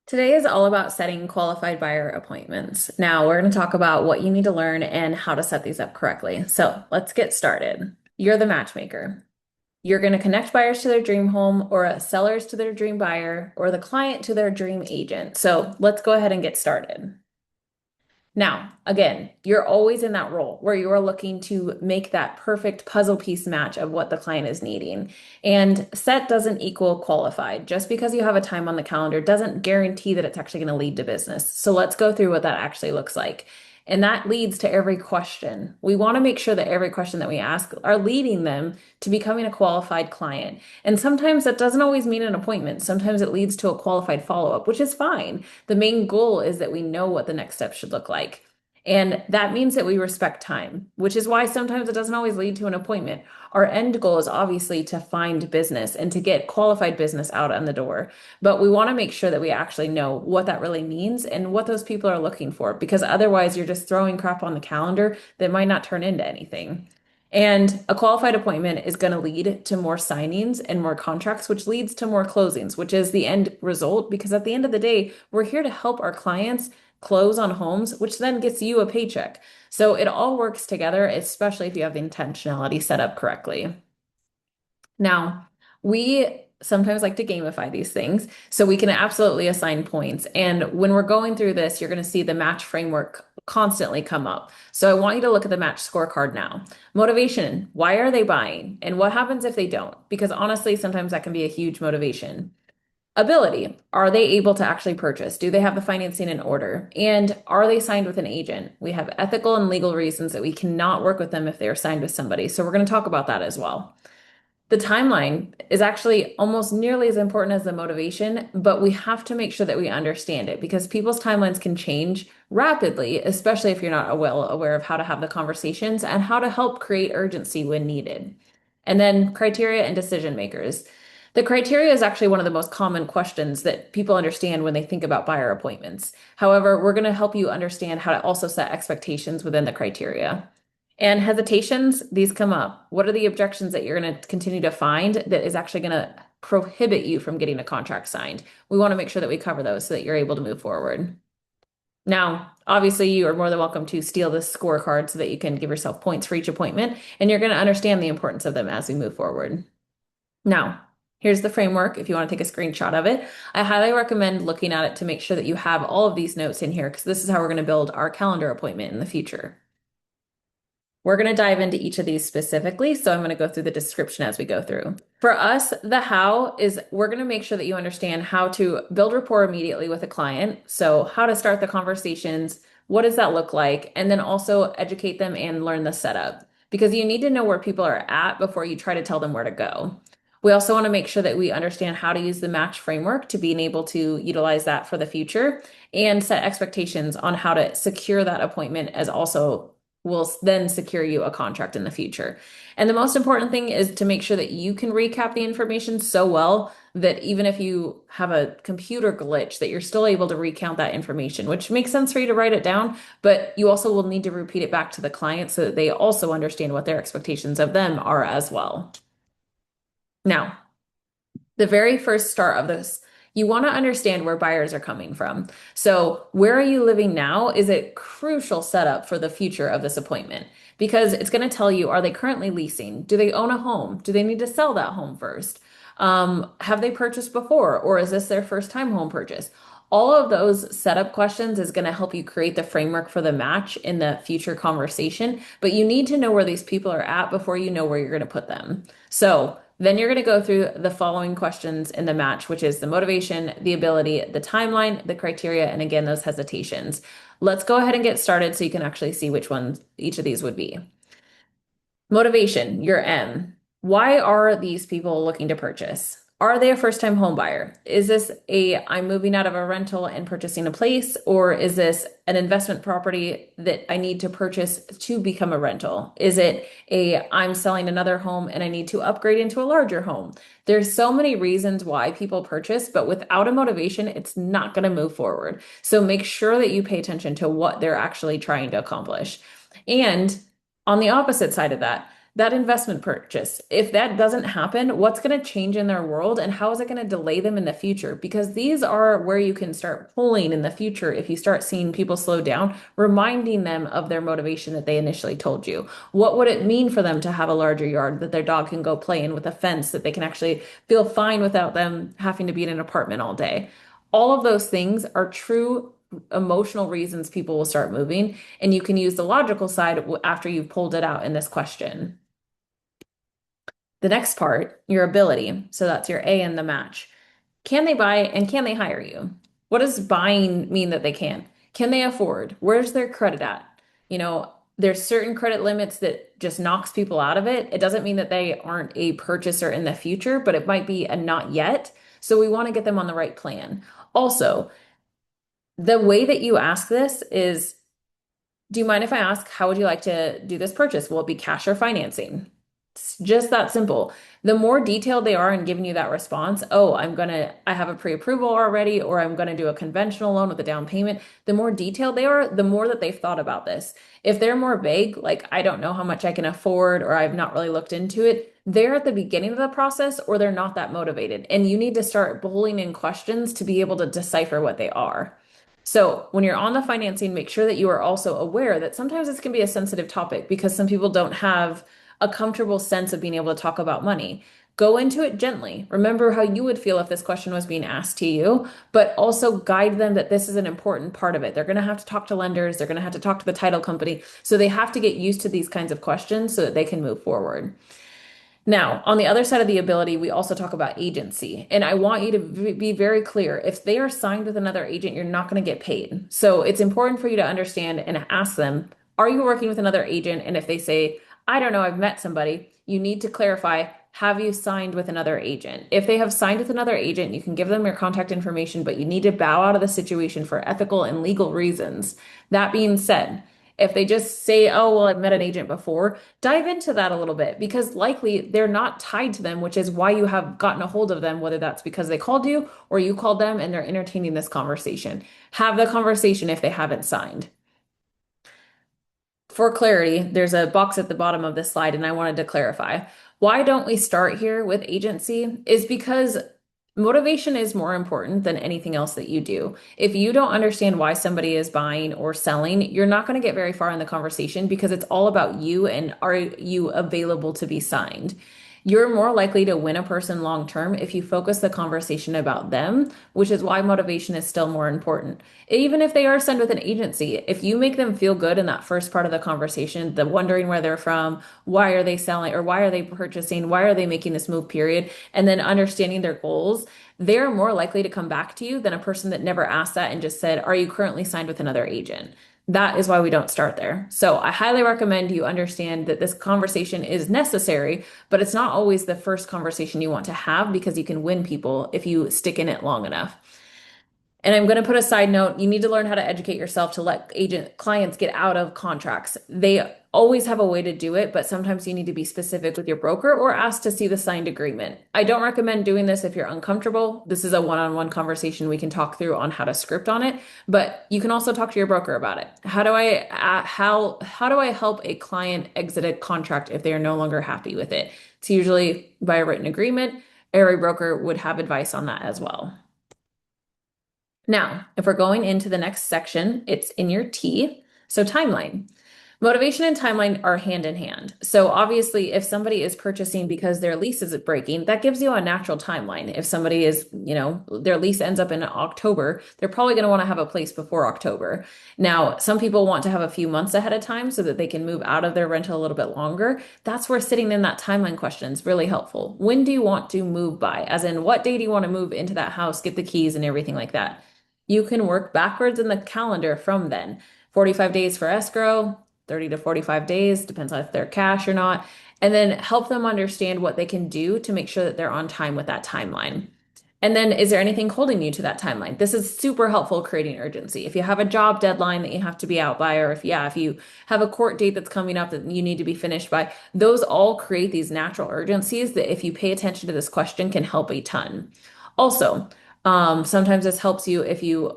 Today is all about setting qualified buyer appointments. Now, we're going to talk about what you need to learn and how to set these up correctly. So, let's get started. You're the matchmaker. You're going to connect buyers to their dream home, or sellers to their dream buyer, or the client to their dream agent. So, let's go ahead and get started. Now, again, you're always in that role where you are looking to make that perfect puzzle piece match of what the client is needing. And set doesn't equal qualified. Just because you have a time on the calendar doesn't guarantee that it's actually going to lead to business. So let's go through what that actually looks like. And that leads to every question. We want to make sure that every question that we ask are leading them to becoming a qualified client. And sometimes that doesn't always mean an appointment. Sometimes it leads to a qualified follow-up, which is fine. The main goal is that we know what the next step should look like. And that means that we respect time, which is why sometimes it doesn't always lead to an appointment. Our end goal is obviously to find business and to get qualified business out on the door. But we want to make sure that we actually know what that really means and what those people are looking for, because otherwise you're just throwing crap on the calendar that might not turn into anything. And a qualified appointment is going to lead to more signings and more contracts, which leads to more closings, which is the end result. Because at the end of the day, we're here to help our clients close on homes, which then gets you a paycheck. So it all works together, especially if you have the intentionality set up correctly. Now, we sometimes like to gamify these things, so we can absolutely assign points. And when we're going through this, you're going to see the match framework constantly come up. So I want you to look at the match scorecard now. Motivation, why are they buying? And what happens if they don't? Because honestly, sometimes that can be a huge motivation. Ability, are they able to actually purchase? Do they have the financing in order? And are they signed with an agent? We have ethical and legal reasons that we cannot work with them if they are signed with somebody. So we're going to talk about that as well. The timeline is actually almost nearly as important as the motivation, but we have to make sure that we understand it because people's timelines can change rapidly, especially if you're not well aware of how to have the conversations and how to help create urgency when needed. And then criteria and decision makers. The criteria is actually one of the most common questions that people understand when they think about buyer appointments. However, we're going to help you understand how to also set expectations within the criteria. And hesitations, these come up. What are the objections that you're going to continue to find that is actually going to prohibit you from getting a contract signed? We want to make sure that we cover those so that you're able to move forward. Now, obviously, you are more than welcome to steal this scorecard so that you can give yourself points for each appointment, and you're going to understand the importance of them as we move forward. Now, here's the framework if you want to take a screenshot of it. I highly recommend looking at it to make sure that you have all of these notes in here because this is how we're going to build our calendar appointment in the future. We're going to dive into each of these specifically, so I'm going to go through the description as we go through. For us, the how is we're going to make sure that you understand how to build rapport immediately with a client. So, how to start the conversations, what does that look like, and then also educate them and learn the setup because you need to know where people are at before you try to tell them where to go. We also want to make sure that we understand how to use the match framework to being able to utilize that for the future and set expectations on how to secure that appointment as also will then secure you a contract in the future. And the most important thing is to make sure that you can recap the information so well that even if you have a computer glitch, that you're still able to recount that information, which makes sense for you to write it down, but you also will need to repeat it back to the client so that they also understand what their expectations of them are as well. Now, the very first start of this, you want to understand where buyers are coming from. So, where are you living now is a crucial setup for the future of this appointment because it's going to tell you, are they currently leasing? Do they own a home? Do they need to sell that home first? Have they purchased before, or is this their first time home purchase? All of those setup questions is going to help you create the framework for the match in the future conversation, but you need to know where these people are at before you know where you're going to put them. So, then you're going to go through the following questions in the match, which is the motivation, the ability, the timeline, the criteria, and again, those hesitations. Let's go ahead and get started so you can actually see which ones each of these would be. Motivation, your M. Why are these people looking to purchase? Are they a first-time home buyer? Is this I'm moving out of a rental and purchasing a place, or is this an investment property that I need to purchase to become a rental? Is it I'm selling another home and I need to upgrade into a larger home? There's so many reasons why people purchase, but without a motivation, it's not going to move forward. So make sure that you pay attention to what they're actually trying to accomplish. And on the opposite side of that, That investment purchase, if that doesn't happen, what's going to change in their world and how is it going to delay them in the future? Because these are where you can start pulling in the future if you start seeing people slow down, reminding them of their motivation that they initially told you. What would it mean for them to have a larger yard that their dog can go play in with a fence that they can actually feel fine without them having to be in an apartment all day? All of those things are true emotional reasons people will start moving, and you can use the logical side after you've pulled it out in this question. The next part, your ability. So that's your A in the match. Can they buy and can they hire you? What does buying mean that they can? Can they afford? Where's their credit at? There's certain credit limits that just knocks people out of it. It doesn't mean that they aren't a purchaser in the future, but it might be a not yet. So we want to get them on the right plan. Also, the way that you ask this is, do you mind if I ask, how would you like to do this purchase? Will it be cash or financing? It's just that simple. The more detailed they are in giving you that response, oh, I have a pre-approval already, or I'm gonna do a conventional loan with a down payment. The more detailed they are, the more that they've thought about this. If they're more vague, like I don't know how much I can afford, or I've not really looked into it, they're at the beginning of the process, or they're not that motivated. And you need to start pulling in questions to be able to decipher what they are. So when you're on the financing, make sure that you are also aware that sometimes this can be a sensitive topic because some people don't have a comfortable sense of being able to talk about money. Go into it gently. Remember how you would feel if this question was being asked to you, but also guide them that this is an important part of it. They're going to have to talk to lenders, they're going to have to talk to the title company. So they have to get used to these kinds of questions so that they can move forward. Now, on the other side of the ability, we also talk about agency. And I want you to be very clear. If they are signed with another agent, you're not going to get paid. So it's important for you to understand and ask them, are you working with another agent? And if they say, I don't know, I've met somebody, you need to clarify, have you signed with another agent? If they have signed with another agent, you can give them your contact information, but you need to bow out of the situation for ethical and legal reasons. That being said, if they just say, oh, well, I've met an agent before, dive into that a little bit because likely they're not tied to them, which is why you have gotten a hold of them, whether that's because they called you or you called them and they're entertaining this conversation. Have the conversation if they haven't signed. For clarity, there's a box at the bottom of this slide, and I wanted to clarify. Why don't we start here with agency is because motivation is more important than anything else that you do. If you don't understand why somebody is buying or selling, you're not going to get very far in the conversation because it's all about you and are you available to be signed. You're more likely to win a person long term if you focus the conversation about them, which is why motivation is still more important. Even if they are signed with an agency, if you make them feel good in that first part of the conversation, the wondering where they're from, why are they selling or why are they purchasing, why are they making this move, period, and then understanding their goals, they're more likely to come back to you than a person that never asked that and just said, are you currently signed with another agent? That is why we don't start there. So I highly recommend you understand that this conversation is necessary, but it's not always the first conversation you want to have because you can win people if you stick in it long enough. And I'm going to put a side note. You need to learn how to educate yourself to let agent clients get out of contracts. They always have a way to do it, but sometimes you need to be specific with your broker or ask to see the signed agreement. I don't recommend doing this if you're uncomfortable. This is a one-on-one conversation we can talk through on how to script on it, but you can also talk to your broker about it. How do I help a client exit a contract if they are no longer happy with it? It's usually by a written agreement. Every broker would have advice on that as well. Now, if we're going into the next section, it's in your T. So timeline. Motivation and timeline are hand in hand. So obviously, if somebody is purchasing because their lease is breaking, that gives you a natural timeline. If somebody is, their lease ends up in October, they're probably going to want to have a place before October. Now, some people want to have a few months ahead of time so that they can move out of their rental a little bit longer. That's where sitting in that timeline question is really helpful. When do you want to move by? As in, what day do you want to move into that house, get the keys and everything like that? You can work backwards in the calendar from then. 45 days for escrow, 30 to 45 days, depends on if they're cash or not, and then help them understand what they can do to make sure that they're on time with that timeline. And then is there anything holding you to that timeline? This is super helpful creating urgency. If you have a job deadline that you have to be out by, or if you have a court date that's coming up that you need to be finished by, those all create these natural urgencies that if you pay attention to this question can help a ton. Also, sometimes this helps you if you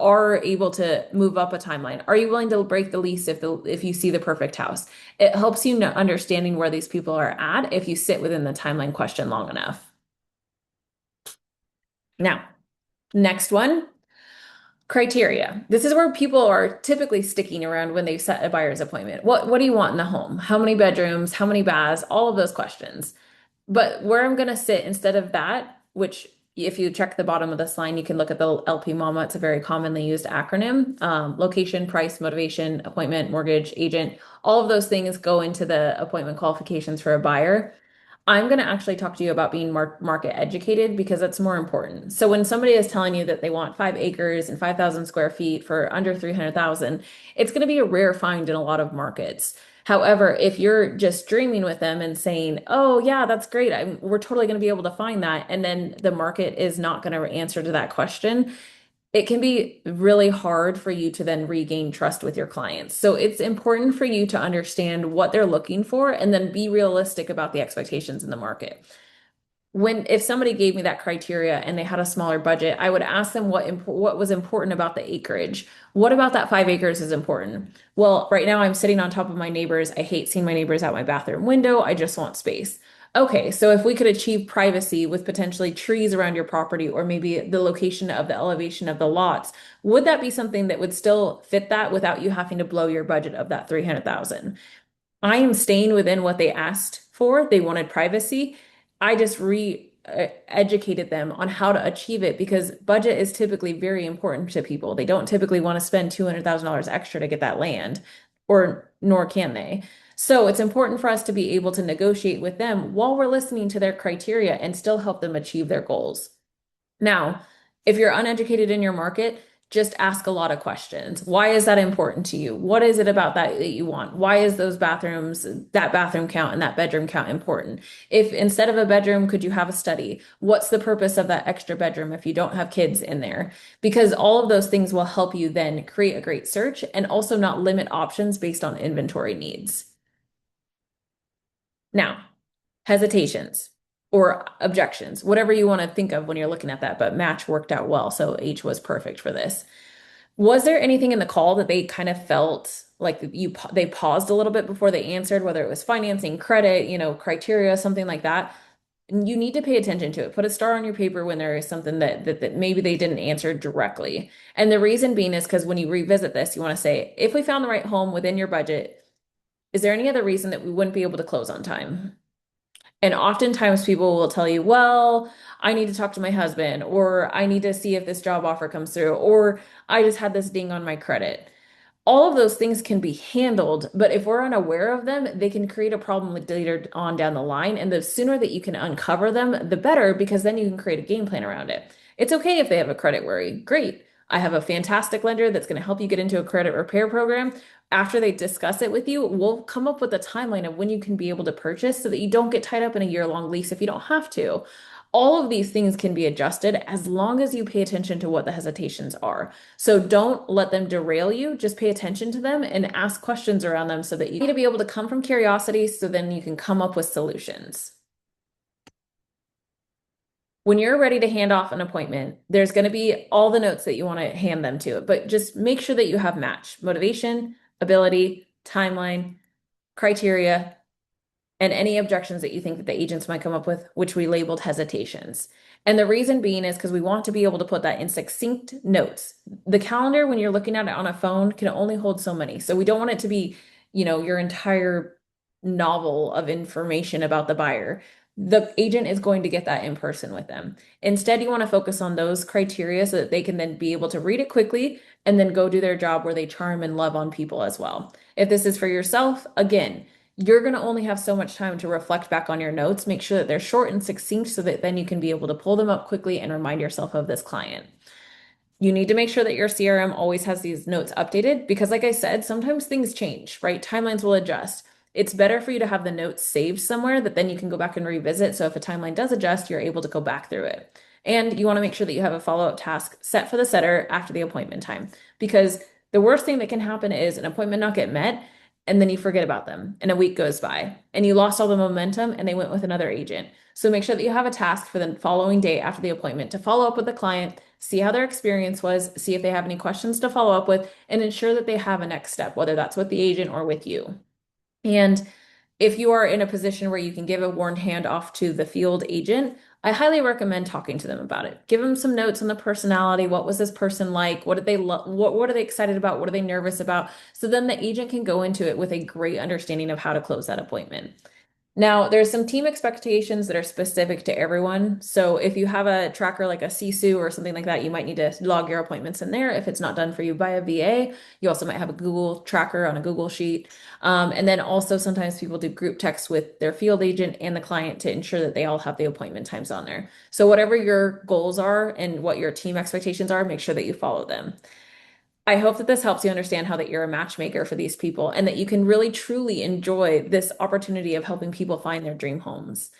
are able to move up a timeline? Are you willing to break the lease if you see the perfect house? It helps you know understanding where these people are at if you sit within the timeline question long enough. Now, next one, criteria. This is where people are typically sticking around when they set a buyer's appointment. What do you want in the home? How many bedrooms? How many baths? All of those questions. But where I'm going to sit instead of that, which if you check the bottom of this line, you can look at the LPMAMA. It's a very commonly used acronym. Location, price, motivation, appointment, mortgage, agent, all of those things go into the appointment qualifications for a buyer. I'm going to actually talk to you about being market educated because that's more important. So when somebody is telling you that they want 5 acres and 5,000 square feet for under 300,000, it's going to be a rare find in a lot of markets. However, if you're just dreaming with them and saying, "Oh yeah, that's great. We're totally going to be able to find that," and then the market is not going to answer to that question, it can be really hard for you to then regain trust with your clients. So it's important for you to understand what they're looking for and then be realistic about the expectations in the market. If somebody gave me that criteria and they had a smaller budget, I would ask them what was important about the acreage. What about that 5 acres is important? Well, right now I'm sitting on top of my neighbors. I hate seeing my neighbors out my bathroom window. I just want space. Okay, so if we could achieve privacy with potentially trees around your property or maybe the location of the elevation of the lots, would that be something that would still fit that without you having to blow your budget of that 300,000? I am staying within what they asked for. They wanted privacy. I just educated them on how to achieve it because budget is typically very important to people. They don't typically want to spend $200,000 extra to get that land, or nor can they. So it's important for us to be able to negotiate with them while we're listening to their criteria and still help them achieve their goals. Now, if you're uneducated in your market, just ask a lot of questions. Why is that important to you? What is it about that you want? Why is those bathrooms, that bathroom count and that bedroom count important? If instead of a bedroom, could you have a study? What's the purpose of that extra bedroom if you don't have kids in there? Because all of those things will help you then create a great search and also not limit options based on inventory needs. Now, hesitations or objections, whatever you want to think of when you're looking at that, but match worked out well. So H was perfect for this. Was there anything in the call that they kind of felt like they paused a little bit before they answered, whether it was financing, credit, criteria, something like that? And you need to pay attention to it. Put a star on your paper when there is something that maybe they didn't answer directly. And the reason being is because when you revisit this, you want to say, if we found the right home within your budget, is there any other reason that we wouldn't be able to close on time? And oftentimes people will tell you, well, I need to talk to my husband, or I need to see if this job offer comes through, or I just had this ding on my credit. All of those things can be handled, but if we're unaware of them, they can create a problem later on down the line. And the sooner that you can uncover them, the better, because then you can create a game plan around it. It's okay if they have a credit worry. Great. I have a fantastic lender that's going to help you get into a credit repair program. After they discuss it with you, we'll come up with a timeline of when you can be able to purchase so that you don't get tied up in a year-long lease if you don't have to. All of these things can be adjusted as long as you pay attention to what the hesitations are. So don't let them derail you. Just pay attention to them and ask questions around them so that you need to be able to come from curiosity so then you can come up with solutions. When you're ready to hand off an appointment, there's going to be all the notes that you want to hand them to, but just make sure that you have match, motivation, ability, timeline, criteria, and any objections that you think that the agents might come up with, which we labeled hesitations. And the reason being is because we want to be able to put that in succinct notes. The calendar, when you're looking at it on a phone, can only hold so many. So we don't want it to be, your entire novel of information about the buyer. The agent is going to get that in person with them. Instead, you want to focus on those criteria so that they can then be able to read it quickly and then go do their job where they charm and love on people as well. If this is for yourself, again, you're going to only have so much time to reflect back on your notes. Make sure that they're short and succinct so that then you can be able to pull them up quickly and remind yourself of this client. You need to make sure that your CRM always has these notes updated because, like I said, sometimes things change, right? Timelines will adjust. It's better for you to have the notes saved somewhere that then you can go back and revisit. So if a timeline does adjust, you're able to go back through it. And you want to make sure that you have a follow-up task set for the setter after the appointment time because the worst thing that can happen is an appointment not get met and then you forget about them and a week goes by and you lost all the momentum and they went with another agent. So make sure that you have a task for the following day after the appointment to follow up with the client, see how their experience was, see if they have any questions to follow up with, and ensure that they have a next step, whether that's with the agent or with you. And if you are in a position where you can give a warned hand off to the field agent, I highly recommend talking to them about it. Give them some notes on the personality. What was this person like? What did they what are they excited about? What are they nervous about? So then the agent can go into it with a great understanding of how to close that appointment. Now, there's some team expectations that are specific to everyone. So if you have a tracker like a Sisu or something like that, you might need to log your appointments in there if it's not done for you by a VA. You also might have a Google tracker on a Google sheet. And then also sometimes people do group text with their field agent and the client to ensure that they all have the appointment times on there. So whatever your goals are and what your team expectations are, make sure that you follow them. I hope that this helps you understand how that you're a matchmaker for these people and that you can really truly enjoy this opportunity of helping people find their dream homes.